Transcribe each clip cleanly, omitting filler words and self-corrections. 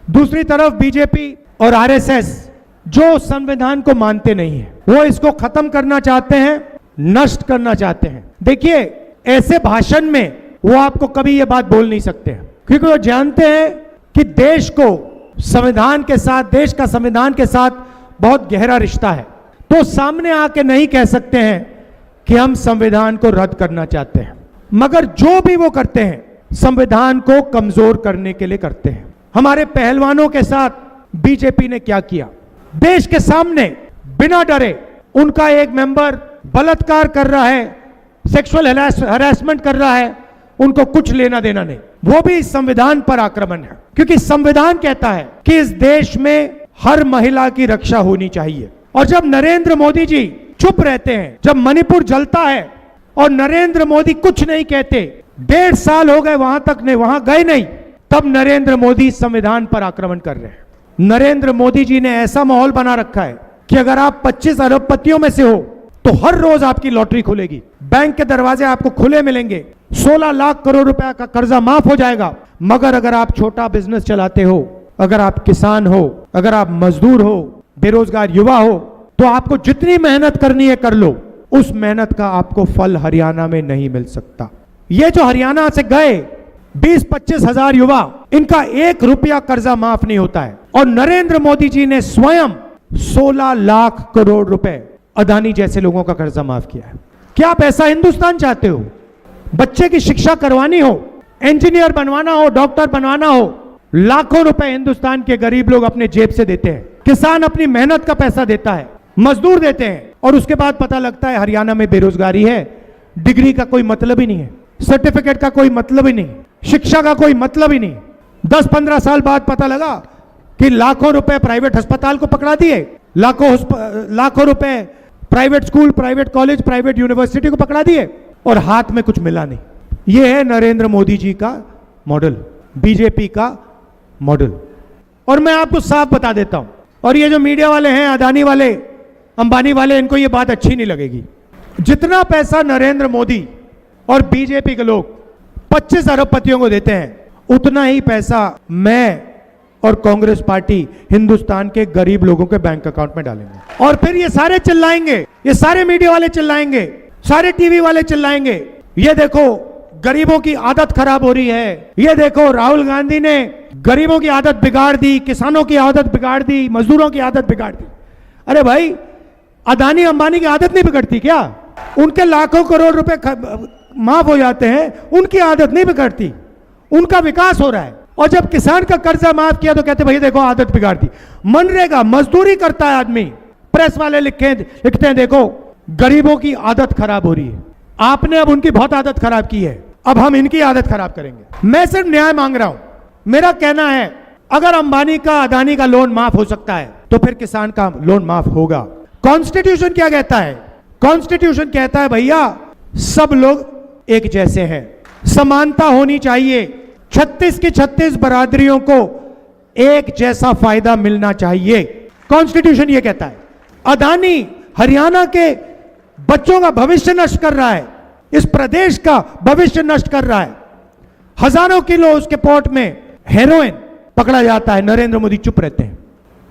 दूसरी तरफ बीजेपी और आरएसएस जो संविधान को मानते नहीं है, वो इसको खत्म करना चाहते हैं, नष्ट करना चाहते हैं। देखिए, ऐसे भाषण में वो आपको कभी ये बात बोल नहीं सकते हैं, क्योंकि वो जानते हैं कि देश को संविधान के साथ, देश का संविधान के साथ बहुत गहरा रिश्ता है। तो सामने आके नहीं कह सकते हैं कि हम संविधान को रद्द करना चाहते हैं, मगर जो भी वो करते हैं संविधान को कमजोर करने के लिए करते हैं। हमारे पहलवानों के साथ बीजेपी ने क्या किया? देश के सामने बिना डरे उनका एक मेंबर बलात्कार कर रहा है, सेक्सुअल हरासमेंट कर रहा है, उनको कुछ लेना देना नहीं। वो भी इस संविधान पर आक्रमण है, क्योंकि संविधान कहता है कि इस देश में हर महिला की रक्षा होनी चाहिए। और जब नरेंद्र मोदी जी चुप रहते हैं, जब मणिपुर जलता है और नरेंद्र मोदी कुछ नहीं कहते, 1.5 साल हो गए वहां तक नहीं, वहां गए नहीं, तब नरेंद्र मोदी संविधान पर आक्रमण कर रहे हैं। नरेंद्र मोदी जी ने ऐसा माहौल बना रखा है कि अगर आप 25 अरबपतियों में से हो तो हर रोज आपकी लॉटरी खुलेगी, बैंक के दरवाजे आपको खुले मिलेंगे, 16 लाख करोड़ रुपया का कर्जा माफ हो जाएगा। मगर अगर आप छोटा बिजनेस चलाते हो, अगर आप किसान हो, अगर आप मजदूर हो, बेरोजगार युवा हो, तो आपको जितनी मेहनत करनी है कर लो, उस मेहनत का आपको फल हरियाणा में नहीं मिल सकता। ये जो हरियाणा से गए 20-25 हजार युवा, इनका 1 रुपया कर्जा माफ नहीं होता है। और नरेंद्र मोदी जी ने स्वयं 16 लाख करोड़ रुपए अदानी जैसे लोगों का कर्जा माफ किया है। क्या आप ऐसा हिंदुस्तान चाहते हो? बच्चे की शिक्षा करवानी हो, इंजीनियर बनवाना हो, डॉक्टर बनवाना हो, लाखों रुपए हिंदुस्तान के गरीब लोग अपने जेब से देते हैं, किसान अपनी मेहनत का पैसा देता है, मजदूर देते हैं, और उसके बाद पता लगता है हरियाणा में बेरोजगारी है, डिग्री का कोई मतलब ही नहीं है, सर्टिफिकेट का कोई मतलब ही नहीं, शिक्षा का कोई मतलब ही नहीं। 10-15 साल बाद पता लगा कि लाखों रुपए प्राइवेट अस्पताल को पकड़ा दिए, लाखों रुपए private school, private college, private university को पकड़ा दिए, और हाथ में कुछ मिला नहीं। यह है नरेंद्र मोदी जी का मॉडल, बीजेपी का मॉडल। और मैं आपको साफ बता देता हूं, और ये जो मीडिया वाले हैं, अदानी वाले, अंबानी वाले, इनको ये बात अच्छी नहीं लगेगी। जितना पैसा नरेंद्र मोदी और बीजेपी के लोग 25 अरबपतियों को देते हैं, उतना ही पैसा मैं और कांग्रेस पार्टी हिंदुस्तान के गरीब लोगों के बैंक अकाउंट में डालेंगे। और फिर ये सारे चिल्लाएंगे, ये सारे मीडिया वाले चिल्लाएंगे, सारे टीवी वाले चिल्लाएंगे, ये देखो गरीबों की आदत खराब हो रही है, ये देखो राहुल गांधी ने गरीबों की आदत बिगाड़ दी, किसानों की आदत बिगाड़ दी, मजदूरों की आदत बिगाड़ दी। अरे भाई, अदानी अंबानी की आदत नहीं बिगड़ती क्या? उनके लाखों करोड़ रुपए माफ हो जाते हैं, उनकी आदत नहीं बिगड़ती, उनका विकास हो रहा है। और जब किसान का कर्जा माफ किया तो कहते भाई देखो आदत बिगाड़ दी। मनरेगा, मजदूरी करता है आदमी, प्रेस वाले लिखते हैं देखो गरीबों की आदत खराब हो रही है। आपने अब उनकी बहुत आदत खराब की है, अब हम इनकी आदत खराब करेंगे। मैं सिर्फ न्याय मांग रहा हूं। मेरा कहना है अगर अंबानी का, अदानी का लोन माफ हो सकता है तो फिर किसान का लोन माफ होगा। कॉन्स्टिट्यूशन क्या कहता है? कॉन्स्टिट्यूशन कहता है भैया सब लोग एक जैसे हैं, समानता होनी चाहिए, 36 की 36 बरादरियों को एक जैसा फायदा मिलना चाहिए। कॉन्स्टिट्यूशन ये कहता है। अदानी हरियाणा के बच्चों का भविष्य नष्ट कर रहा है, इस प्रदेश का भविष्य नष्ट कर रहा है। हजारों किलो उसके पोर्ट में हेरोइन पकड़ा जाता है, नरेंद्र मोदी चुप रहते हैं,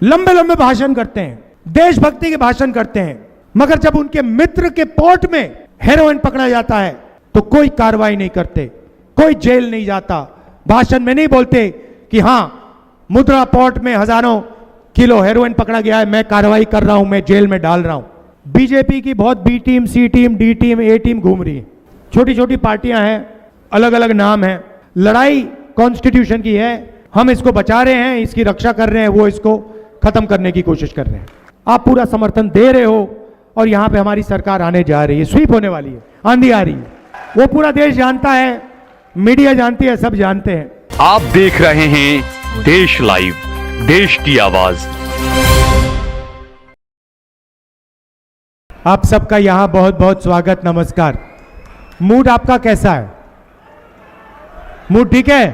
लंबे लंबे भाषण करते हैं, देशभक्ति के भाषण करते हैं, मगर जब उनके मित्र के पोर्ट में हेरोइन पकड़ा जाता है तो कोई कार्रवाई नहीं करते, कोई जेल नहीं जाता, भाषण में नहीं बोलते कि हां मुद्रा पोर्ट में हजारों किलो हेरोइन पकड़ा गया है, मैं कार्रवाई कर रहा हूं, मैं जेल में डाल रहा हूं। बीजेपी की बहुत बी टीम, सी टीम, डी टीम, ए टीम घूम रही है, छोटी छोटी पार्टियां हैं, अलग अलग नाम है। लड़ाई कॉन्स्टिट्यूशन की है, हम इसको बचा रहे हैं, इसकी रक्षा कर रहे हैं, वो इसको खत्म करने की कोशिश कर रहे हैं। आप पूरा समर्थन दे रहे हो और यहां पे हमारी सरकार आने जा रही है, स्वीप होने वाली है, आंधी आ रही है, वो पूरा देश जानता है, मीडिया जानती है, सब जानते हैं। आप देख रहे हैं देश लाइव, देश की आवाज। आप सबका यहां बहुत बहुत स्वागत, नमस्कार। मूड आपका कैसा है? मूड ठीक है?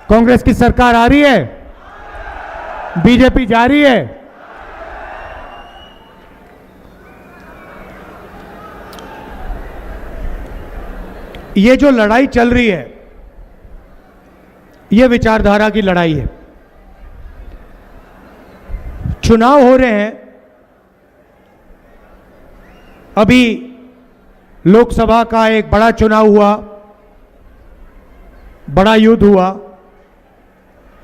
कांग्रेस की सरकार आ रही है, बीजेपी जा रही है। ये जो लड़ाई चल रही है, ये विचारधारा की लड़ाई है। चुनाव हो रहे हैं, अभी लोकसभा का एक बड़ा चुनाव हुआ, बड़ा युद्ध हुआ,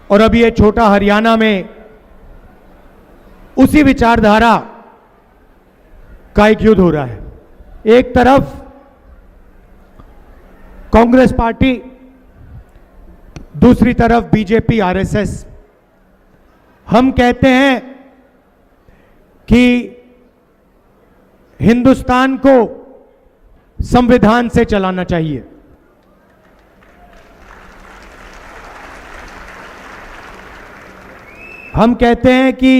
और अभी ये छोटा हरियाणा में उसी विचारधारा का एक युद्ध हो रहा है। एक तरफ कांग्रेस पार्टी, दूसरी तरफ बीजेपी आरएसएस। हम कहते हैं कि हिंदुस्तान को संविधान से चलाना चाहिए। हम कहते हैं कि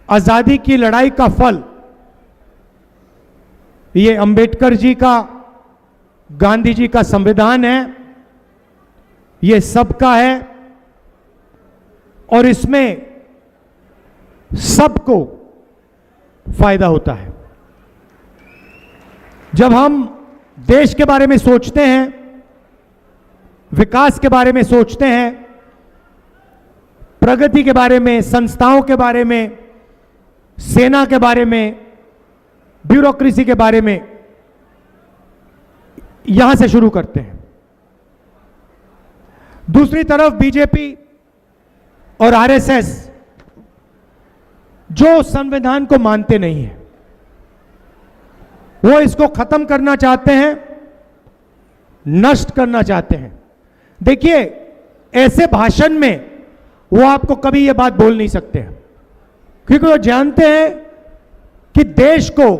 आजादी की लड़ाई का फल ये अंबेडकर जी का, गांधी जी का संविधान है, ये सबका है और इसमें सबको फायदा होता है। जब हम देश के बारे में सोचते हैं, विकास के बारे में सोचते हैं, प्रगति के बारे में, संस्थाओं के बारे में, सेना के बारे में, ब्यूरोक्रेसी के बारे में, यहां से शुरू करते हैं। दूसरी तरफ बीजेपी और आरएसएस जो संविधान को मानते नहीं है, वो इसको खत्म करना चाहते हैं, नष्ट करना चाहते हैं। देखिए, ऐसे भाषण में वो आपको कभी ये बात बोल नहीं सकते हैं, क्योंकि वो जानते हैं कि देश को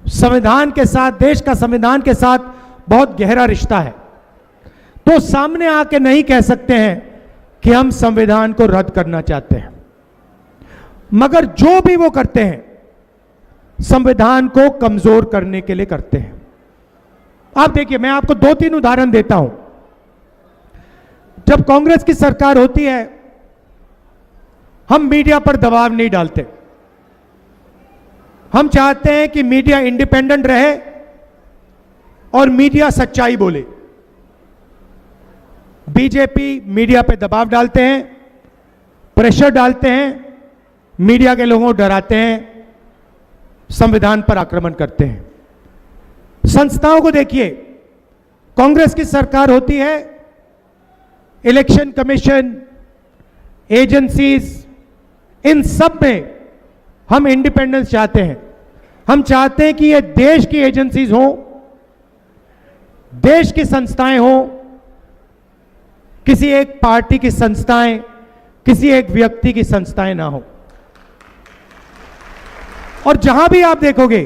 संविधान के साथ, देश का संविधान के साथ बहुत गहरा रिश्ता है। तो सामने आके नहीं कह सकते हैं कि हम संविधान को रद्द करना चाहते हैं, मगर जो भी वो करते हैं संविधान को कमजोर करने के लिए करते हैं। आप देखिए, मैं आपको 2-3 उदाहरण देता हूं। जब कांग्रेस की सरकार होती है, हम मीडिया पर दबाव नहीं डालते। हम चाहते हैं कि मीडिया इंडिपेंडेंट रहे और मीडिया सच्चाई बोले। बीजेपी मीडिया पे दबाव डालते हैं, प्रेशर डालते हैं, मीडिया के लोगों को डराते हैं, संविधान पर आक्रमण करते हैं। संस्थाओं को देखिए, कांग्रेस की सरकार होती है, इलेक्शन कमीशन, एजेंसीज, इन सब में हम इंडिपेंडेंस चाहते हैं। हम चाहते हैं कि ये देश की एजेंसीज हों, देश की संस्थाएं हों, किसी एक पार्टी की संस्थाएं, किसी एक व्यक्ति की संस्थाएं ना हो। और जहां भी आप देखोगे,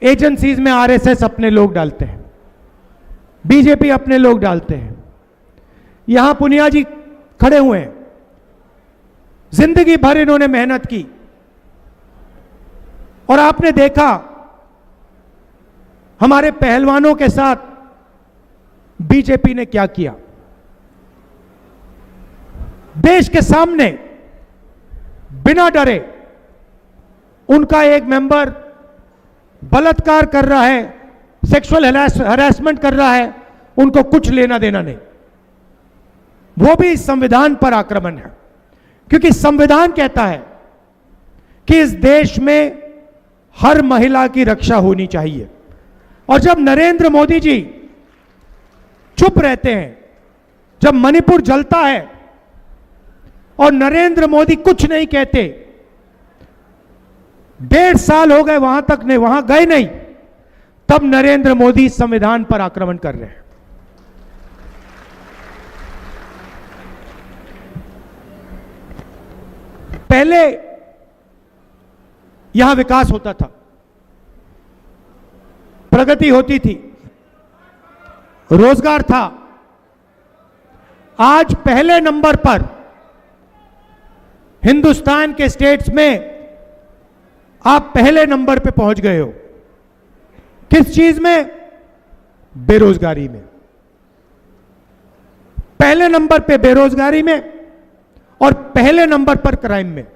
एजेंसीज में आरएसएस अपने लोग डालते हैं, बीजेपी अपने लोग डालते हैं। यहां पुनिया जी खड़े हुए हैं, जिंदगी भर इन्होंने मेहनत की, और आपने देखा हमारे पहलवानों के साथ बीजेपी ने क्या किया। देश के सामने बिना डरे उनका एक मेंबर बलात्कार कर रहा है, सेक्सुअल हरासमेंट कर रहा है, उनको कुछ लेना देना नहीं। वो भी संविधान पर आक्रमण है, क्योंकि संविधान कहता है कि इस देश में हर महिला की रक्षा होनी चाहिए। और जब नरेंद्र मोदी जी चुप रहते हैं, जब मणिपुर जलता है और नरेंद्र मोदी कुछ नहीं कहते, 1.5 साल हो गए वहां तक नहीं, वहां गए नहीं, तब नरेंद्र मोदी संविधान पर आक्रमण कर रहे हैं। पहले यहां विकास होता था, प्रगति होती थी, रोजगार था। आज पहले नंबर पर हिंदुस्तान के स्टेट्स में आप पहले नंबर पे पहुंच गए हो। किस चीज में? बेरोजगारी में। पहले नंबर पे बेरोजगारी में और पहले नंबर पर क्राइम में।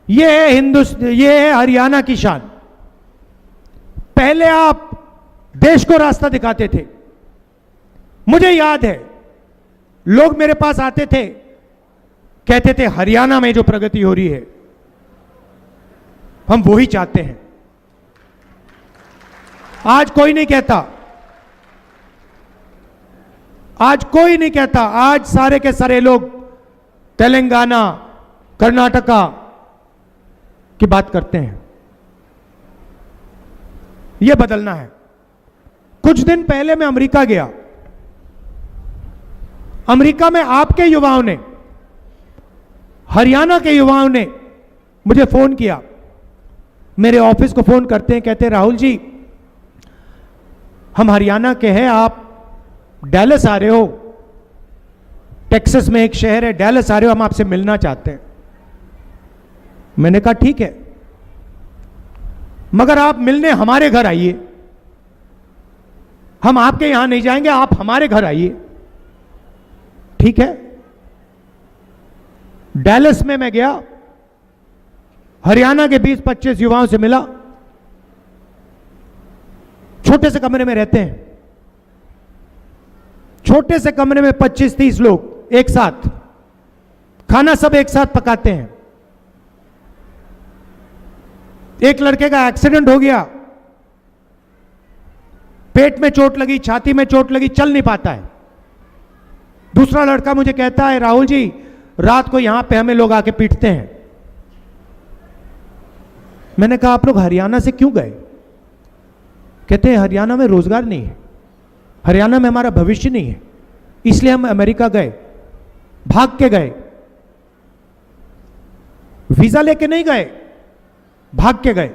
ये है हरियाणा की शान। पहले आप देश को रास्ता दिखाते थे, मुझे याद है लोग मेरे पास आते थे, कहते थे हरियाणा में जो प्रगति हो रही है हम वो ही चाहते हैं। आज कोई नहीं कहता, आज कोई नहीं कहता। आज सारे के सारे लोग तेलंगाना, कर्नाटका की बात करते हैं। यह बदलना है। कुछ दिन पहले मैं अमेरिका गया। अमेरिका में आपके युवाओं ने, हरियाणा के युवाओं ने मुझे फोन किया। मेरे ऑफिस को फोन करते हैं, कहते हैं राहुल जी हम हरियाणा के हैं, आप डैलस आ रहे हो, टेक्सास में एक शहर है डैलस आ रहे हो, हम आपसे मिलना चाहते हैं। मैंने कहा ठीक है, मगर आप मिलने हमारे घर आइए, हम आपके यहां नहीं जाएंगे, आप हमारे घर आइए। ठीक है। डैलस में मैं गया, हरियाणा के 20-25 युवाओं से मिला। छोटे से कमरे में रहते हैं, छोटे से कमरे में 25-30 लोग एक साथ, खाना सब एक साथ पकाते हैं। एक लड़के का एक्सीडेंट हो गया, पेट में चोट लगी, छाती में चोट लगी, चल नहीं पाता है। दूसरा लड़का मुझे कहता है राहुल जी रात को यहां पे हमें लोग आके पीटते हैं। मैंने कहा आप लोग हरियाणा से क्यों गए? कहते हैं हरियाणा में रोजगार नहीं है, हरियाणा में हमारा भविष्य नहीं है, इसलिए हम अमेरिका गए, भाग के गए। वीजा लेके नहीं गए, भाग के गए।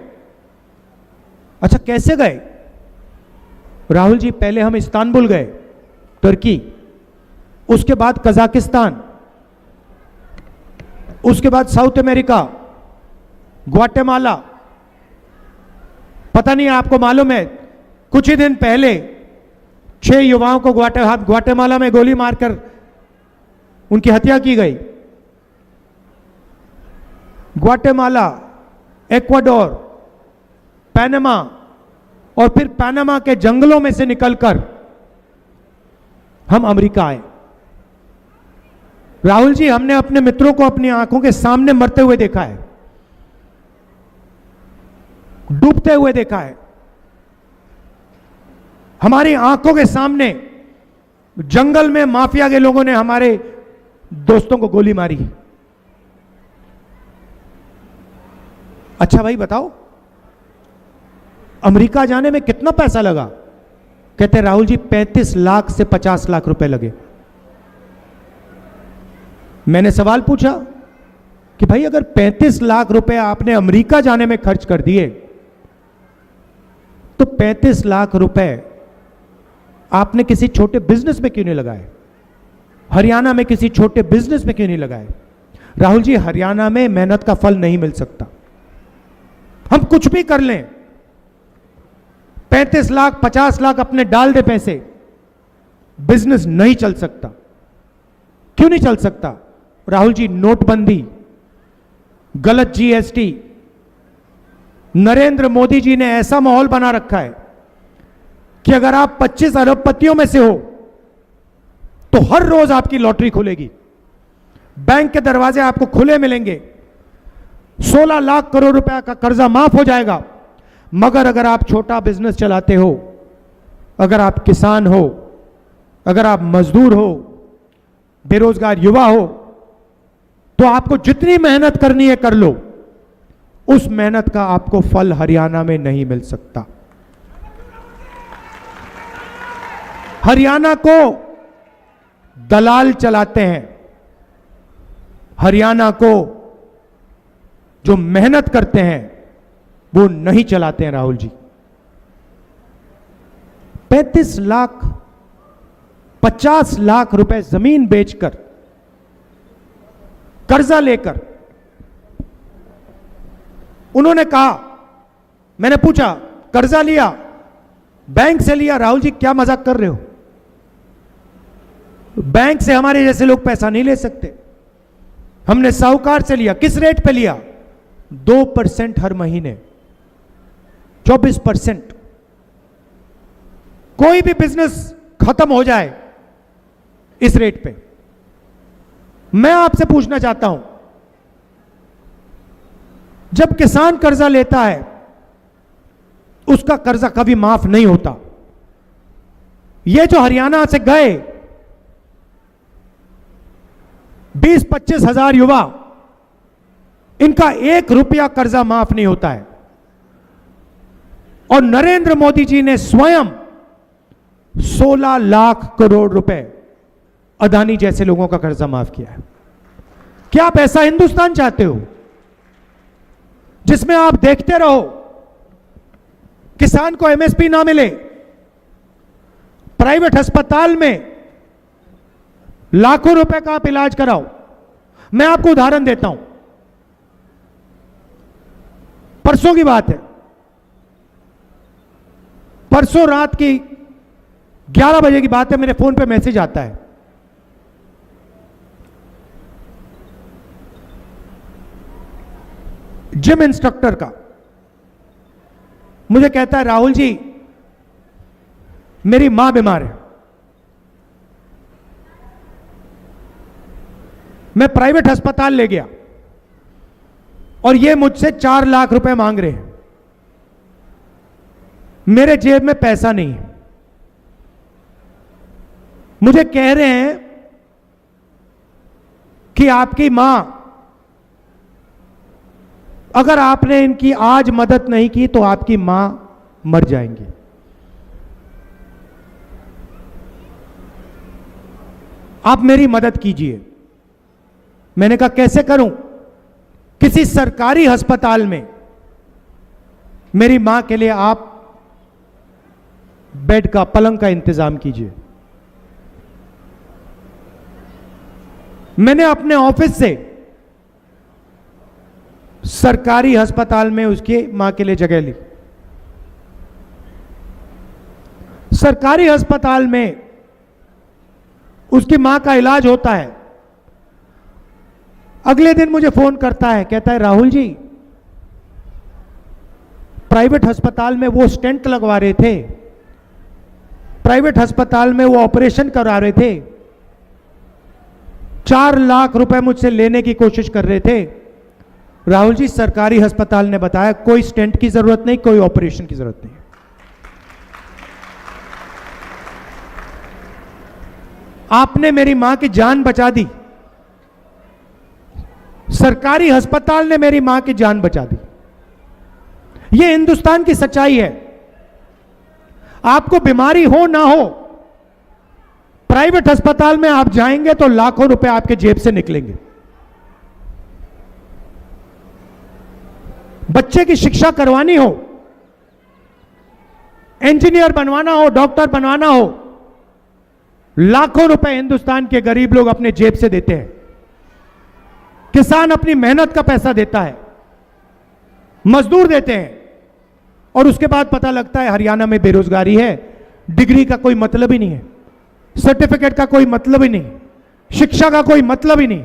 अच्छा कैसे गए? राहुल जी पहले हम इस्तांबुल गए, तुर्की, उसके बाद कजाकिस्तान, उसके बाद साउथ अमेरिका, ग्वाटेमाला। पता नहीं आपको मालूम है, कुछ ही दिन पहले 6 युवाओं को ग्वाटेमाला में गोली मारकर उनकी हत्या की गई। ग्वाटेमाला, इक्वाडोर, पनामा, और फिर पनामा के जंगलों में से निकलकर हम अमेरिका आए। राहुल जी हमने अपने मित्रों को अपनी आंखों के सामने मरते हुए देखा है, डूबते हुए देखा है। हमारी आंखों के सामने जंगल में माफिया के लोगों ने हमारे दोस्तों को गोली मारी। अच्छा भाई बताओ अमेरिका जाने में कितना पैसा लगा? कहते राहुल जी 35 लाख से 50 लाख रुपए लगे। मैंने सवाल पूछा कि भाई अगर 35 लाख रुपए आपने अमेरिका जाने में खर्च कर दिए तो 35 लाख रुपए आपने किसी छोटे बिजनेस में क्यों नहीं लगाए? हरियाणा में किसी छोटे बिजनेस में क्यों नहीं लगाए? राहुल जी हरियाणा में मेहनत का फल नहीं मिल सकता। हम कुछ भी कर लें, 35 लाख 50 लाख अपने डाल दे पैसे, बिजनेस नहीं चल सकता। क्यों नहीं चल सकता? राहुल जी नोटबंदी, गलत जीएसटी, नरेंद्र मोदी जी ने ऐसा माहौल बना रखा है कि अगर आप 25 अरबपतियों में से हो तो हर रोज आपकी लॉटरी खुलेगी, बैंक के दरवाजे आपको खुले मिलेंगे, 16 लाख करोड़ रुपए का कर्जा माफ हो जाएगा। मगर अगर आप छोटा बिजनेस चलाते हो, अगर आप किसान हो, अगर आप मजदूर हो, बेरोजगार युवा हो, तो आपको जितनी मेहनत करनी है कर लो, उस मेहनत का आपको फल हरियाणा में नहीं मिल सकता। हरियाणा को दलाल चलाते हैं, हरियाणा को जो मेहनत करते हैं वो नहीं चलाते हैं। राहुल जी 35 लाख 50 लाख रुपए जमीन बेचकर, कर्जा लेकर, उन्होंने कहा, मैंने पूछा कर्जा लिया, बैंक से लिया? राहुल जी क्या मजाक कर रहे हो? बैंक से हमारे जैसे लोग पैसा नहीं ले सकते, हमने साहूकार से लिया। किस रेट पे लिया? 2% हर महीने, 24%। कोई भी बिजनेस खत्म हो जाए इस रेट पे। मैं आपसे पूछना चाहता हूं, जब किसान कर्जा लेता है उसका कर्जा कभी माफ नहीं होता। ये जो हरियाणा से गए 20-25 हजार युवा, इनका 1 रुपया कर्जा माफ नहीं होता है। और नरेंद्र मोदी जी ने स्वयं 16 लाख करोड़ रुपए अदानी जैसे लोगों का कर्जा माफ किया है। क्या आप ऐसा हिंदुस्तान चाहते हो जिसमें आप देखते रहो किसान को एमएसपी ना मिले, प्राइवेट अस्पताल में लाखों रुपए का आप इलाज कराओ? मैं आपको उदाहरण देता हूं, परसों की बात है, परसों रात की 11 बजे की बात है, मेरे फोन पे मैसेज आता है, जिम इंस्ट्रक्टर का। मुझे कहता है, राहुल जी मेरी मां बीमार है, मैं प्राइवेट अस्पताल ले गया और ये मुझसे 4 लाख रुपए मांग रहे हैं, मेरे जेब में पैसा नहीं है। मुझे कह रहे हैं कि आपकी मां, अगर आपने इनकी आज मदद नहीं की तो आपकी मां मर जाएंगी। आप मेरी मदद कीजिए। मैंने कहा कैसे करूं? किसी सरकारी अस्पताल में मेरी मां के लिए आप बेड का, पलंग का इंतजाम कीजिए। मैंने अपने ऑफिस से सरकारी अस्पताल में उसकी मां के लिए जगह ली। सरकारी अस्पताल में उसकी मां का इलाज होता है। अगले दिन मुझे फोन करता है, कहता है राहुल जी प्राइवेट अस्पताल में वो स्टेंट लगवा रहे थे, प्राइवेट अस्पताल में वो ऑपरेशन करा रहे थे, 4 लाख रुपए मुझसे लेने की कोशिश कर रहे थे। राहुल जी सरकारी अस्पताल ने बताया कोई स्टेंट की जरूरत नहीं, कोई ऑपरेशन की जरूरत नहीं। आपने मेरी मां की जान बचा दी, सरकारी अस्पताल ने मेरी मां की जान बचा दी। यह हिंदुस्तान की सच्चाई है। आपको बीमारी हो ना हो, प्राइवेट अस्पताल में आप जाएंगे तो लाखों रुपए आपके जेब से निकलेंगे। बच्चे की शिक्षा करवानी हो, इंजीनियर बनवाना हो, डॉक्टर बनवाना हो, लाखों रुपए हिंदुस्तान के गरीब लोग अपने जेब से देते हैं। किसान अपनी मेहनत का पैसा देता है, मजदूर देते हैं, और उसके बाद पता लगता है हरियाणा में बेरोजगारी है, डिग्री का कोई मतलब ही नहीं है, सर्टिफिकेट का कोई मतलब ही नहीं, शिक्षा का कोई मतलब ही नहीं।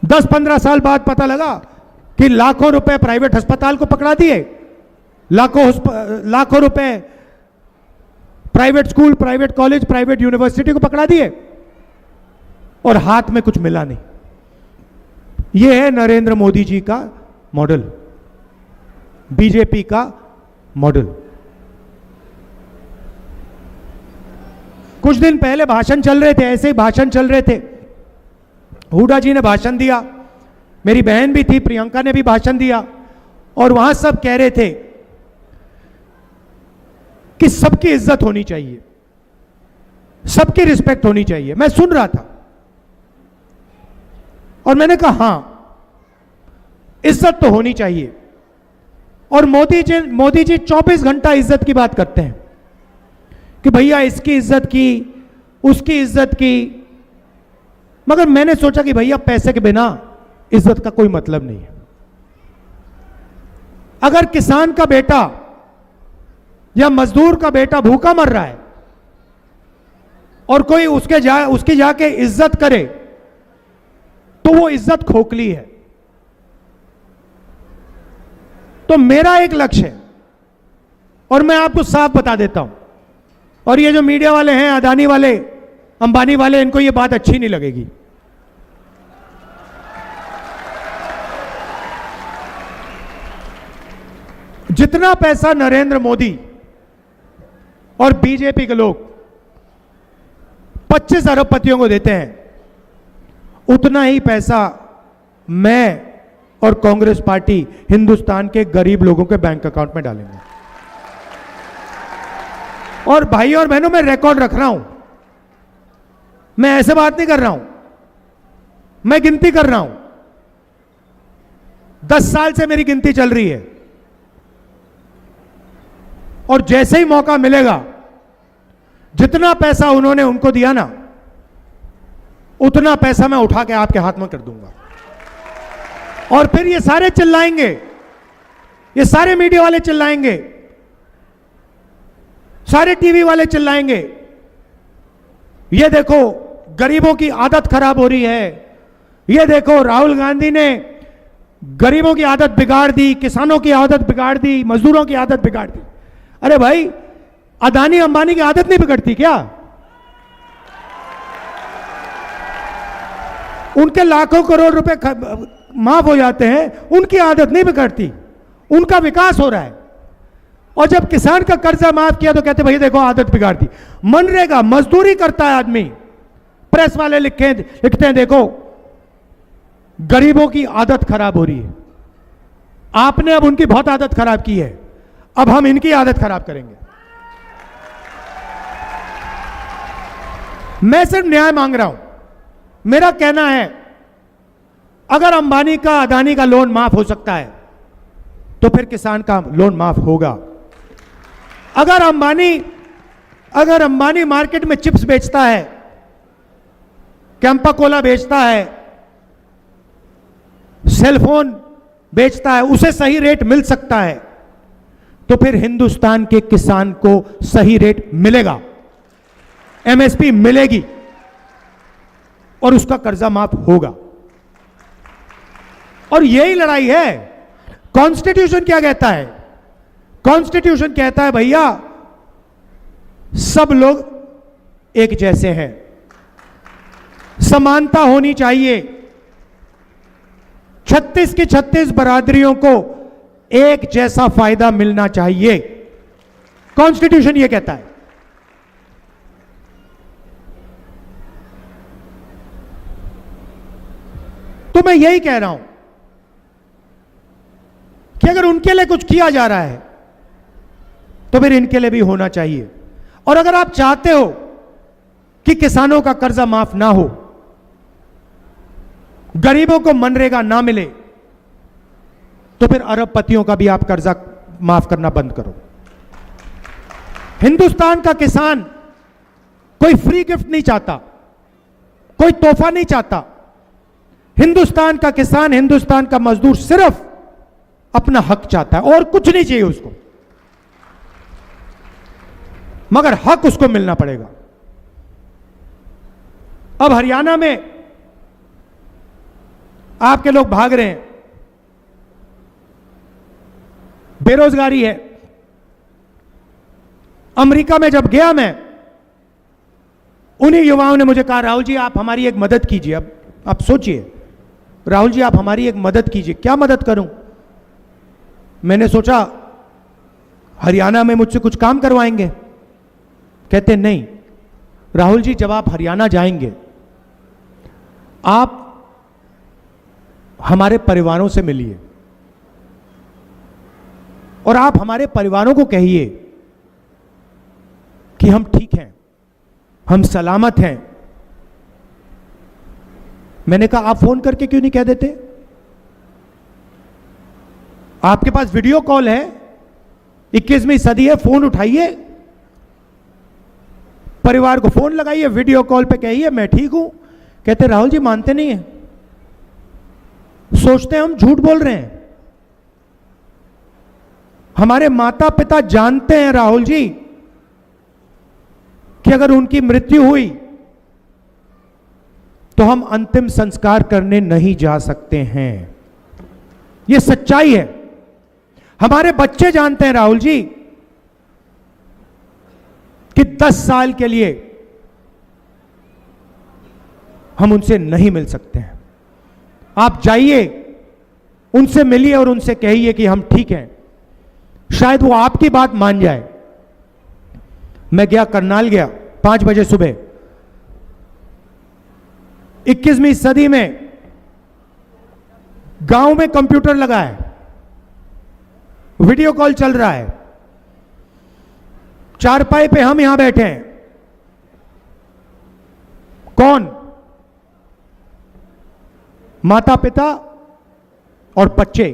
10-15 साल बाद पता लगा कि लाखों रुपए प्राइवेट अस्पताल को पकड़ा दिए, लाखों रुपए private school, private college, private university को पकड़ा दिए, और हाथ में कुछ मिला नहीं। यह है नरेंद्र मोदी जी का मॉडल, बीजेपी का मॉडल। कुछ दिन पहले भाषण चल रहे थे, ऐसे ही भाषण चल रहे थे, हुड्डा जी ने भाषण दिया, मेरी बहन भी थी प्रियंका ने भी भाषण दिया, और वहां सब कह रहे थे कि सबकी इज्जत होनी चाहिए, सबकी रिस्पेक्ट होनी चाहिए। मैं सुन रहा था और मैंने कहा हां, इज्जत तो होनी चाहिए। और मोदी जी 24 घंटा इज्जत की बात करते हैं कि भैया इसकी इज्जत की, उसकी इज्जत की, मगर मैंने सोचा कि भैया पैसे के बिना इज्जत का कोई मतलब नहीं है। अगर किसान का बेटा या मजदूर का बेटा भूखा मर रहा है और कोई उसकी जाके इज्जत करे तो वो इज्जत खोखली है। तो मेरा एक लक्ष्य है और मैं आपको साफ बता देता हूं, और ये जो मीडिया वाले हैं, अदानी वाले, अंबानी वाले, इनको ये बात अच्छी नहीं लगेगी। जितना पैसा नरेंद्र मोदी और बीजेपी के लोग 25 अरबपतियों को देते हैं, उतना ही पैसा मैं और कांग्रेस पार्टी हिंदुस्तान के गरीब लोगों के बैंक अकाउंट में डालेंगे। और भाई और बहनों, मैं रिकॉर्ड रख रहा हूं, मैं ऐसे बात नहीं कर रहा हूं, मैं गिनती कर रहा हूं। 10 साल से मेरी गिनती चल रही है, और जैसे ही मौका मिलेगा, जितना पैसा उन्होंने उनको दिया ना, उतना पैसा मैं उठा के आपके हाथ में कर दूंगा। और फिर ये सारे चिल्लाएंगे, ये सारे मीडिया वाले चिल्लाएंगे, सारे टीवी वाले चिल्लाएंगे, ये देखो गरीबों की आदत खराब हो रही है, ये देखो राहुल गांधी ने गरीबों की आदत बिगाड़ दी, किसानों की आदत बिगाड़ दी, मजदूरों की आदत बिगाड़ दी। अरे भाई, अदानी अंबानी की आदत नहीं बिगड़ती क्या? उनके लाखों करोड़ रुपए माफ हो जाते हैं, उनकी आदत नहीं बिगड़ती, उनका विकास हो रहा है। और जब किसान का कर्जा माफ किया तो कहते भाई देखो आदत बिगाड़ दी। मनरेगा, मजदूरी करता है आदमी, प्रेस वाले लिखते हैं देखो गरीबों की आदत खराब हो रही है। आपने अब उनकी बहुत आदत खराब की है, अब हम इनकी आदत खराब करेंगे। मैं सिर्फ न्याय मांग रहा हूं। मेरा कहना है, अगर अंबानी का, अदानी का लोन माफ हो सकता है, तो फिर किसान का लोन माफ होगा। अगर अंबानी मार्केट में चिप्स बेचता है, कैंपा कोला बेचता है, सेलफोन बेचता है, उसे सही रेट मिल सकता है, तो फिर हिंदुस्तान के किसान को सही रेट मिलेगा, एमएसपी मिलेगी, और उसका कर्जा माफ होगा। और यही लड़ाई है। कॉन्स्टिट्यूशन क्या कहता है? कॉन्स्टिट्यूशन कहता है भैया सब लोग एक जैसे हैं, समानता होनी चाहिए, 36 की 36 बरादरियों को एक जैसा फायदा मिलना चाहिए। कॉन्स्टिट्यूशन यह कहता है। तो मैं यही कह रहा हूं कि अगर उनके लिए कुछ किया जा रहा है तो फिर इनके लिए भी होना चाहिए। और अगर आप चाहते हो कि किसानों का कर्जा माफ ना हो, गरीबों को मनरेगा ना मिले, तो फिर अरबपतियों का भी आप कर्जा माफ करना बंद करो। हिंदुस्तान का किसान कोई फ्री गिफ्ट नहीं चाहता, कोई तोहफा नहीं चाहता। हिंदुस्तान का किसान, हिंदुस्तान का मजदूर सिर्फ अपना हक चाहता है और कुछ नहीं चाहिए उसको, मगर हक उसको मिलना पड़ेगा। अब हरियाणा में आपके लोग भाग रहे हैं, बेरोजगारी है। अमेरिका में जब गया मैं, उन्हीं युवाओं ने मुझे कहा राहुल जी आप हमारी एक मदद कीजिए। अब आप सोचिए, राहुल जी आप हमारी एक मदद कीजिए। क्या मदद करूं? मैंने सोचा हरियाणा में मुझसे कुछ काम करवाएंगे। कहते नहीं राहुल जी, जब आप हरियाणा जाएंगे आप हमारे परिवारों से मिलिए और आप हमारे परिवारों को कहिए कि हम ठीक हैं, हम सलामत हैं। मैंने कहा आप फोन करके क्यों नहीं कह देते? आपके पास वीडियो कॉल है, 21वीं सदी है, फोन उठाइए, परिवार को फोन लगाइए, वीडियो कॉल पे कहिए मैं ठीक हूं। कहते राहुल जी मानते नहीं है, सोचते हम झूठ बोल रहे हैं। हमारे माता पिता जानते हैं राहुल जी कि अगर उनकी मृत्यु हुई तो हम अंतिम संस्कार करने नहीं जा सकते हैं। यह सच्चाई है। हमारे बच्चे जानते हैं राहुल जी कि 10 साल के लिए हम उनसे नहीं मिल सकते हैं। आप जाइए, उनसे मिलिए और उनसे कहिए कि हम ठीक हैं, शायद वो आपकी बात मान जाए। मैं गया, करनाल गया 5 बजे सुबह। 21वीं सदी में गांव में कंप्यूटर लगा है, वीडियो कॉल चल रहा है, चारपाई पे हम यहां बैठे हैं। कौन? माता पिता और बच्चे।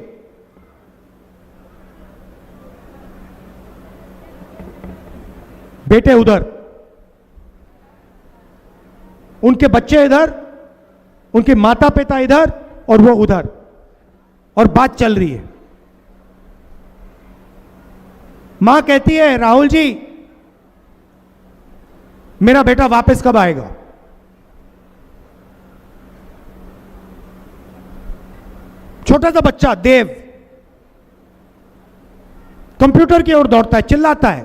बेटे उधर, उनके बच्चे इधर, उनके माता पिता इधर और वो उधर, और बात चल रही है। मां कहती है, राहुल जी मेरा बेटा वापस कब आएगा? छोटा सा बच्चा देव कंप्यूटर की ओर दौड़ता है, चिल्लाता है,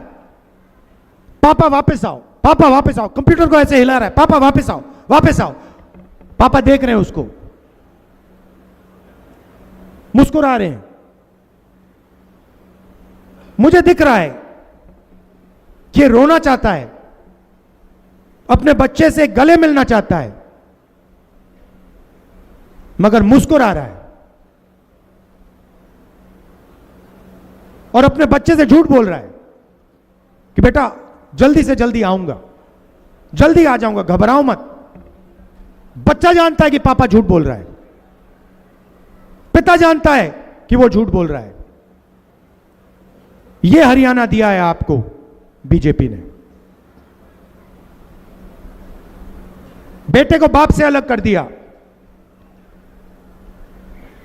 पापा वापस आओ, पापा वापस आओ। कंप्यूटर को ऐसे हिला रहा है, पापा वापस आओ, वापस आओ। पापा देख रहे हैं उसको, मुस्कुरा रहे हैं। मुझे दिख रहा है कि ये रोना चाहता है, अपने बच्चे से गले मिलना चाहता है, मगर मुस्कुरा रहा है और अपने बच्चे से झूठ बोल रहा है कि बेटा जल्दी से जल्दी आऊंगा, जल्दी आ जाऊंगा, घबराओ मत। बच्चा जानता है कि पापा झूठ बोल रहा है, पिता जानता है कि वो झूठ बोल रहा है। ये हरियाणा दिया है आपको बीजेपी ने। बेटे को बाप से अलग कर दिया,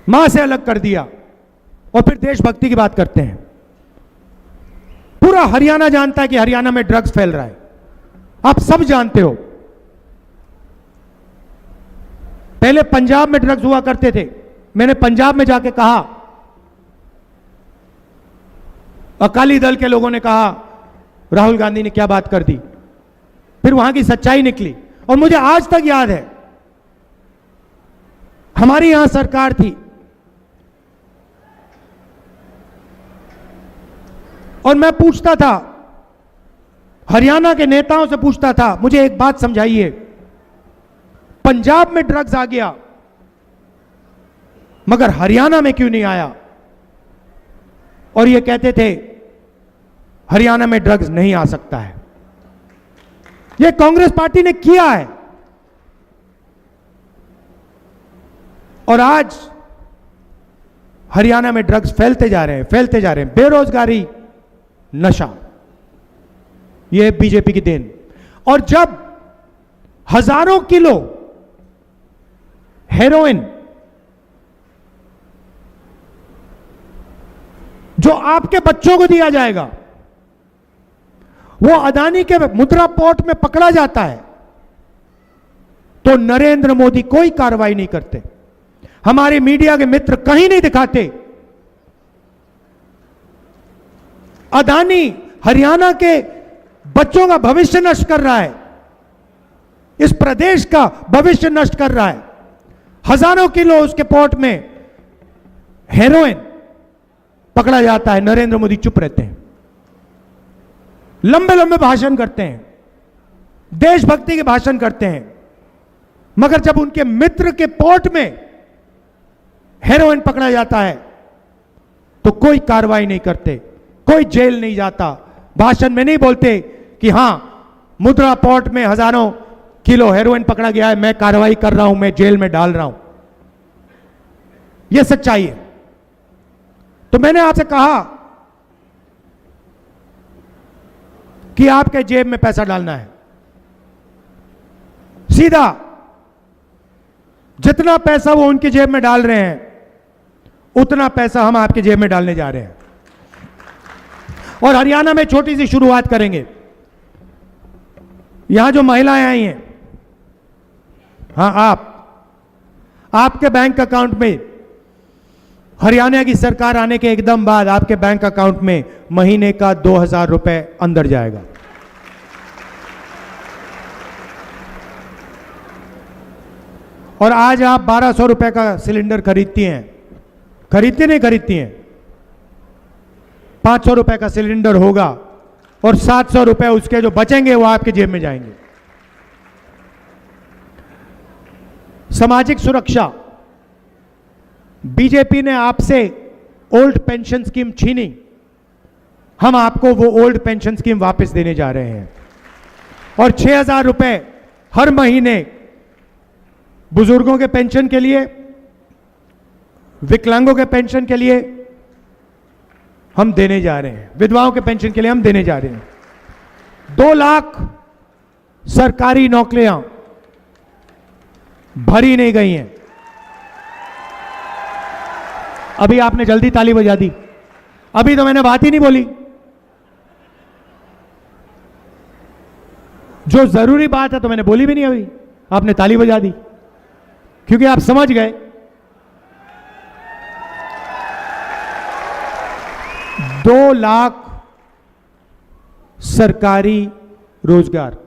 मां से अलग कर दिया, और फिर देशभक्ति की बात करते हैं। पूरा हरियाणा जानता है कि हरियाणा में ड्रग्स फैल रहा है, आप सब जानते हो। पहले पंजाब में ड्रग्स हुआ करते थे, मैंने पंजाब में जाके कहा, अकाली दल के लोगों ने कहा राहुल गांधी ने क्या बात कर दी, फिर वहां की सच्चाई निकली। और मुझे आज तक याद है, हमारी यहां सरकार थी और मैं पूछता था, हरियाणा के नेताओं से पूछता था, मुझे एक बात समझाइए, पंजाब में ड्रग्स आ गया मगर हरियाणा में क्यों नहीं आया? और ये कहते थे हरियाणा में ड्रग्स नहीं आ सकता है। ये कांग्रेस पार्टी ने किया है। और आज हरियाणा में ड्रग्स फैलते जा रहे हैं, फैलते जा रहे हैं। बेरोजगारी, नशा, यह बीजेपी की देन। और जब हजारों किलो हेरोइन जो आपके बच्चों को दिया जाएगा, वो अदानी के मुद्रा पोर्ट में पकड़ा जाता है, तो नरेंद्र मोदी कोई कार्रवाई नहीं करते, हमारे मीडिया के मित्र कहीं नहीं दिखाते। अदानी हरियाणा के बच्चों का भविष्य नष्ट कर रहा है, इस प्रदेश का भविष्य नष्ट कर रहा है। हजारों किलो उसके पोर्ट में हेरोइन पकड़ा जाता है, नरेंद्र मोदी चुप रहते हैं, लंबे लंबे भाषण करते हैं, देशभक्ति के भाषण करते हैं, मगर जब उनके मित्र के पोर्ट में हेरोइन पकड़ा जाता है तो कोई कार्रवाई नहीं करते, कोई जेल नहीं जाता। भाषण में नहीं बोलते कि हां मुद्रा पोर्ट में हजारों किलो हेरोइन पकड़ा गया है, मैं कार्रवाई कर रहा हूं, मैं जेल में डाल रहा हूं। यह सच्चाई है। तो मैंने आपसे कहा कि आपके जेब में पैसा डालना है, सीधा जितना पैसा वो उनकी जेब में डाल रहे हैं उतना पैसा हम आपकी जेब में डालने जा रहे हैं। और हरियाणा में छोटी सी शुरुआत करेंगे। यहां जो महिलाएं आई हैं, हां आपके बैंक अकाउंट में हरियाणा की सरकार आने के एकदम बाद आपके बैंक अकाउंट में महीने का 2000 रुपए अंदर जाएगा। और आज आप 1200 रुपए का सिलेंडर खरीदती हैं, नहीं खरीदती हैं? 500 रुपए का सिलेंडर होगा और 700 रुपए उसके जो बचेंगे वो आपके जेब में जाएंगे। सामाजिक सुरक्षा, बीजेपी ने आपसे ओल्ड पेंशन स्कीम छीनी, हम आपको वो ओल्ड पेंशन स्कीम वापस देने जा रहे हैं और 6000 रुपए हर महीने बुजुर्गों के पेंशन के लिए, विकलांगों के पेंशन के लिए हम देने जा रहे हैं, विधवाओं के पेंशन के लिए हम देने जा रहे हैं। 2 लाख सरकारी नौकरियां भरी नहीं गई हैं। अभी आपने जल्दी ताली बजा दी, अभी तो मैंने बात ही नहीं बोली। जो जरूरी बात है तो मैंने बोली भी नहीं, अभी आपने ताली बजा दी क्योंकि आप समझ गए। 2 लाख सरकारी रोजगार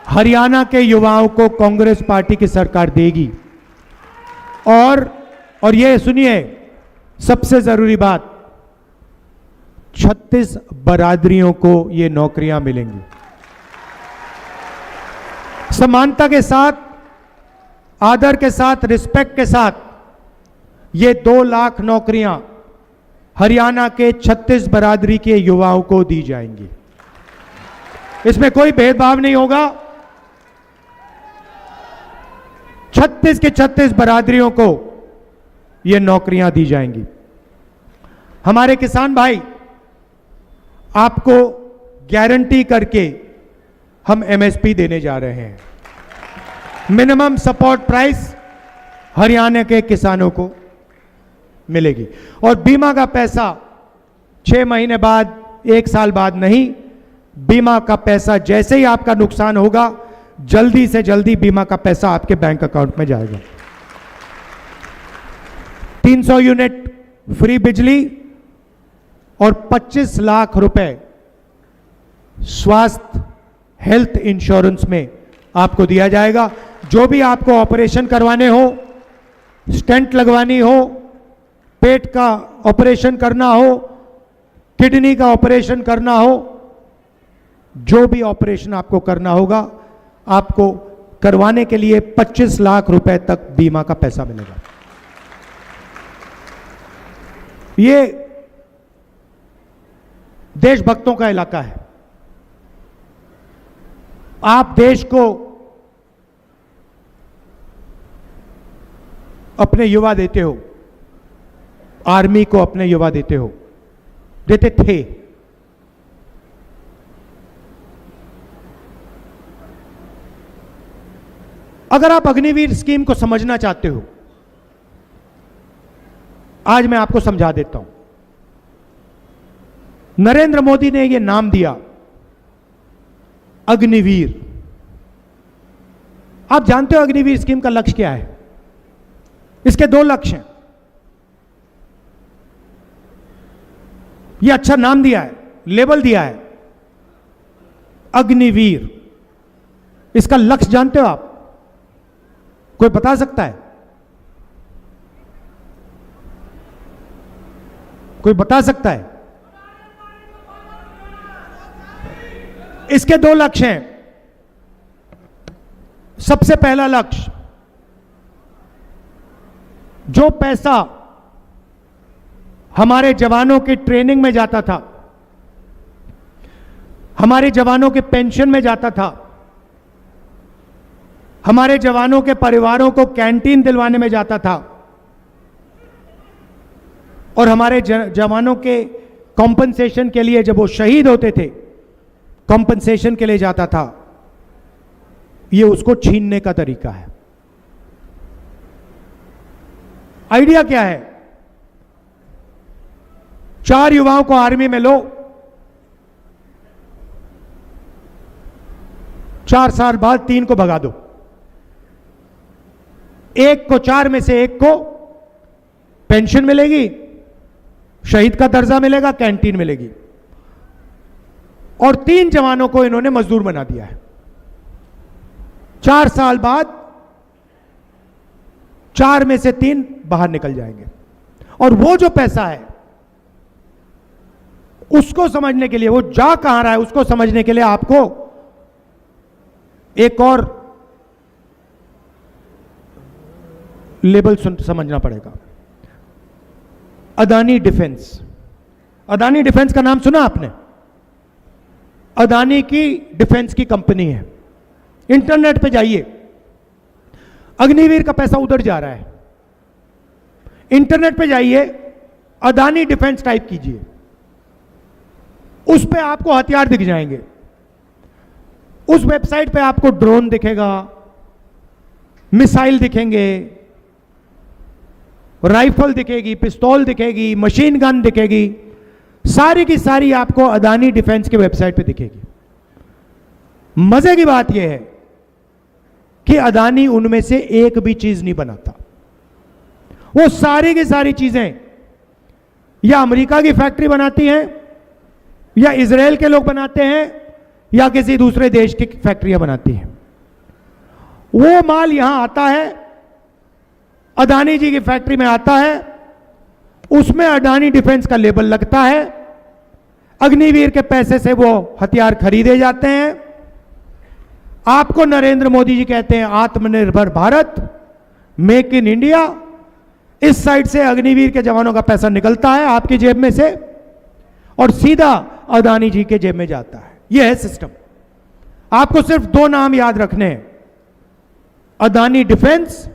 हरियाणा के युवाओं को कांग्रेस पार्टी की सरकार देगी। और ये सुनिए, सबसे जरूरी बात, 36 बरादरियों को ये नौकरियां मिलेंगी। समानता के साथ, आदर के साथ, रिस्पेक्ट के साथ ये 2 लाख नौकरियां हरियाणा के 36 बरादरी के युवाओं को दी जाएंगी। इसमें कोई भेदभाव नहीं होगा। 36 के 36 बरादरियों को ये नौकरियां दी जाएंगी। हमारे किसान भाई, आपको गारंटी करके हम एमएसपी देने जा रहे हैं। मिनिमम सपोर्ट प्राइस हरियाणा के किसानों को मिलेगी और बीमा का पैसा 6 महीने बाद, 1 साल बाद नहीं, बीमा का पैसा जैसे ही आपका नुकसान होगा, जल्दी से जल्दी बीमा का पैसा आपके बैंक अकाउंट में जाएगा। 300 यूनिट फ्री बिजली और 25 लाख रुपए स्वास्थ्य हेल्थ इंश्योरेंस में आपको दिया जाएगा। जो भी आपको ऑपरेशन करवाने हो, स्टेंट लगवानी हो, पेट का ऑपरेशन करना हो, किडनी का ऑपरेशन करना हो, जो भी ऑपरेशन आपको करना होगा, आपको करवाने के लिए 25 लाख रुपए तक बीमा का पैसा मिलेगा। ये देशभक्तों का इलाका है। आप देश को अपने युवा देते हो, आर्मी को अपने युवा देते हो, देते थे। अगर आप अग्निवीर स्कीम को समझना चाहते हो, आज मैं आपको समझा देता हूं। नरेंद्र मोदी ने यह नाम दिया अग्निवीर। आप जानते हो अग्निवीर स्कीम का लक्ष्य क्या है? इसके 2 लक्ष्य हैं। यह अच्छा नाम दिया है, लेबल दिया है, अग्निवीर। इसका लक्ष्य जानते हो आप? कोई बता सकता है? कोई बता सकता है? इसके 2 लक्ष्य हैं। सबसे पहला लक्ष्य, जो पैसा हमारे जवानों की ट्रेनिंग में जाता था, हमारे जवानों के पेंशन में जाता था, हमारे जवानों के परिवारों को कैंटीन दिलवाने में जाता था और हमारे जवानों के कॉम्पनसेशन के लिए, जब वो शहीद होते थे, कॉम्पनसेशन के लिए जाता था, ये उसको छीनने का तरीका है। आइडिया क्या है? 4 युवाओं को आर्मी में लो, 4 साल बाद 3 को भगा दो, एक को 4 में से 1 को पेंशन मिलेगी, शहीद का दर्जा मिलेगा, कैंटीन मिलेगी, और 3 जवानों को इन्होंने मजदूर बना दिया है। 4 साल बाद 4 में से 3 बाहर निकल जाएंगे। और वो जो पैसा है उसको समझने के लिए, वो जा कहां रहा है उसको समझने के लिए आपको एक और लेबल समझना पड़ेगा। अदानी डिफेंस। अदानी डिफेंस का नाम सुना आपने? अदानी की डिफेंस की कंपनी है। इंटरनेट पे जाइए, अग्निवीर का पैसा उधर जा रहा है। इंटरनेट पे जाइए, अदानी डिफेंस टाइप कीजिए, उस पे आपको हथियार दिख जाएंगे। उस वेबसाइट पे आपको ड्रोन दिखेगा, मिसाइल दिखेंगे, राइफल दिखेगी, पिस्तौल दिखेगी, मशीन गन दिखेगी, सारी की सारी आपको अदानी डिफेंस की वेबसाइट पे दिखेगी। मजे की बात यह है कि अदानी उनमें से एक भी चीज नहीं बनाता। वो सारी की सारी चीजें या अमेरिका की फैक्ट्री बनाती हैं, या इजराइल के लोग बनाते हैं, या किसी दूसरे देश की फैक्ट्रियां बनाती हैं। वो माल यहां आता है, अदानी जी की फैक्ट्री में आता है, उसमें अदानी डिफेंस का लेबल लगता है, अग्निवीर के पैसे से वो हथियार खरीदे जाते हैं। आपको नरेंद्र मोदी जी कहते हैं आत्मनिर्भर भारत, मेक इन इंडिया। इस साइड से अग्निवीर के जवानों का पैसा निकलता है आपकी जेब में से और सीधा अदानी जी के जेब में जाता है। यह है सिस्टम। आपको सिर्फ 2 नाम याद रखने हैं, अदानी डिफेंस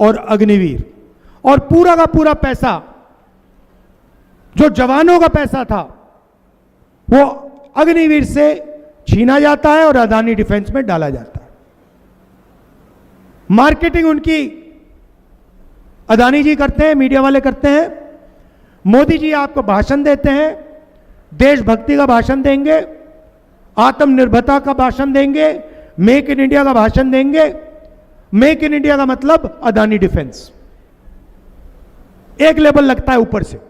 और अग्निवीर। और पूरा का पूरा पैसा जो जवानों का पैसा था वो अग्निवीर से छीना जाता है और अदानी डिफेंस में डाला जाता है। मार्केटिंग उनकी अदानी जी करते हैं, मीडिया वाले करते हैं। मोदी जी आपको भाषण देते हैं, देशभक्ति का भाषण देंगे, आत्मनिर्भरता का भाषण देंगे, मेक इन इंडिया का भाषण देंगे। मेक इन इंडिया का मतलब अदानी डिफेंस। एक लेवल लगता है ऊपर से,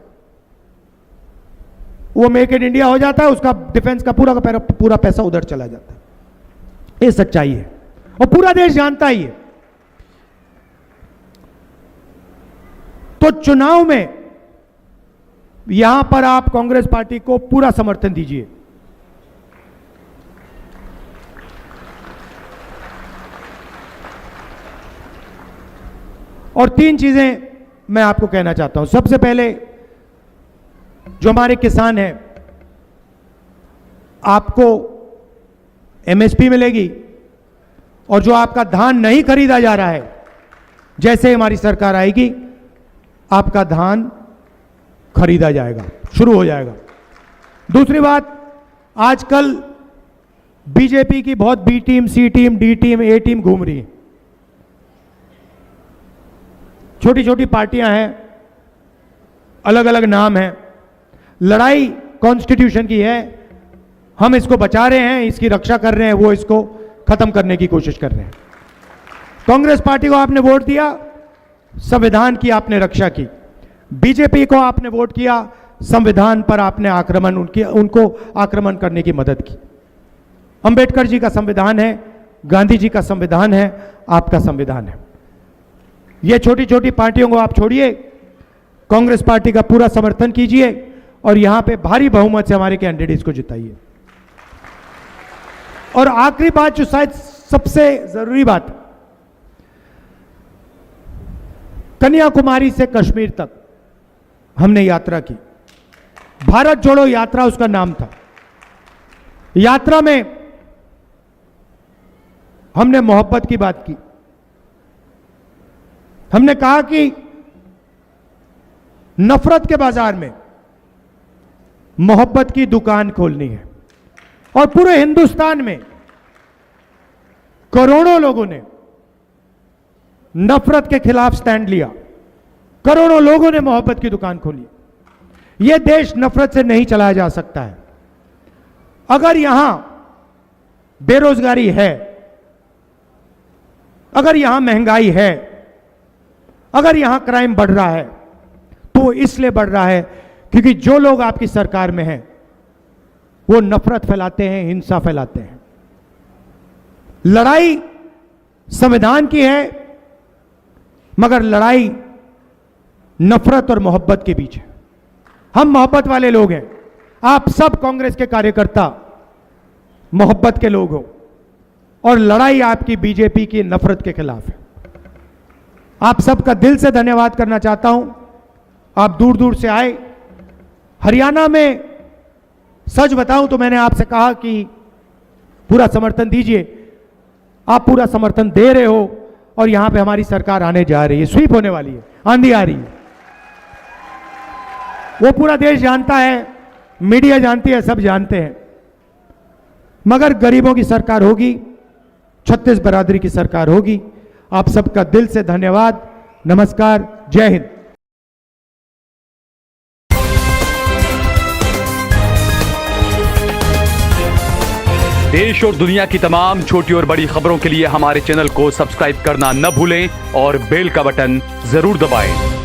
वो मेक इन इंडिया हो जाता है, उसका डिफेंस का पूरा पैसा उधर चला जाता है। ये सच्चाई है और पूरा देश जानता ही है। तो चुनाव में यहां पर आप कांग्रेस पार्टी को पूरा समर्थन दीजिए। और 3 चीजें मैं आपको कहना चाहता हूं। सबसे पहले, जो हमारे किसान हैं, आपको एमएसपी मिलेगी और जो आपका धान नहीं खरीदा जा रहा है, जैसे हमारी सरकार आएगी आपका धान खरीदा जाएगा, शुरू हो जाएगा। दूसरी बात, आजकल बीजेपी की बहुत बी टीम, सी टीम, डी टीम, ए टीम घूम रही है। छोटी छोटी पार्टियां हैं, अलग अलग नाम हैं। लड़ाई कॉन्स्टिट्यूशन की है, हम इसको बचा रहे हैं, इसकी रक्षा कर रहे हैं, वो इसको खत्म करने की कोशिश कर रहे हैं। कांग्रेस पार्टी को आपने वोट दिया, संविधान की आपने रक्षा की। बीजेपी को आपने वोट किया, संविधान पर आपने उनको आक्रमण करने की मदद की। अंबेडकर जी का संविधान है, गांधी जी का संविधान है, आपका संविधान है। ये छोटी छोटी पार्टियों को आप छोड़िए, कांग्रेस पार्टी का पूरा समर्थन कीजिए और यहां पे भारी बहुमत से हमारे कैंडिडेट्स को जिताइए। और आखिरी बात, जो शायद सबसे जरूरी बात, कन्याकुमारी से कश्मीर तक हमने यात्रा की। भारत जोड़ो यात्रा उसका नाम था। यात्रा में हमने मोहब्बत की बात की। हमने कहा कि नफरत के बाजार में मोहब्बत की दुकान खोलनी है। और पूरे हिंदुस्तान में करोड़ों लोगों ने नफरत के खिलाफ स्टैंड लिया, करोड़ों लोगों ने मोहब्बत की दुकान खोली। यह देश नफरत से नहीं चलाया जा सकता है। अगर यहां बेरोजगारी है, अगर यहां महंगाई है, अगर यहां क्राइम बढ़ रहा है, तो इसलिए बढ़ रहा है क्योंकि जो लोग आपकी सरकार में हैं वो नफरत फैलाते हैं, हिंसा फैलाते हैं। लड़ाई संविधान की है, मगर लड़ाई नफरत और मोहब्बत के बीच है। हम मोहब्बत वाले लोग हैं। आप सब कांग्रेस के कार्यकर्ता मोहब्बत के लोग हो और लड़ाई आपकी बीजेपी की नफरत के खिलाफ है। आप सबका दिल से धन्यवाद करना चाहता हूं। आप दूर दूर से आए। हरियाणा में सच बताऊं तो मैंने आपसे कहा कि पूरा समर्थन दीजिए। आप पूरा समर्थन दे रहे हो और यहां पे हमारी सरकार आने जा रही है, स्वीप होने वाली है, आंधी आ रही है। वो पूरा देश जानता है, मीडिया जानती है, सब जानते हैं। मगर गरीबों की सरकार होगी, छत्तीस बरादरी की सरकार होगी। आप सबका दिल से धन्यवाद। नमस्कार, जय हिंद। देश और दुनिया की तमाम छोटी और बड़ी खबरों के लिए हमारे चैनल को सब्सक्राइब करना न भूलें और बेल का बटन जरूर दबाएं।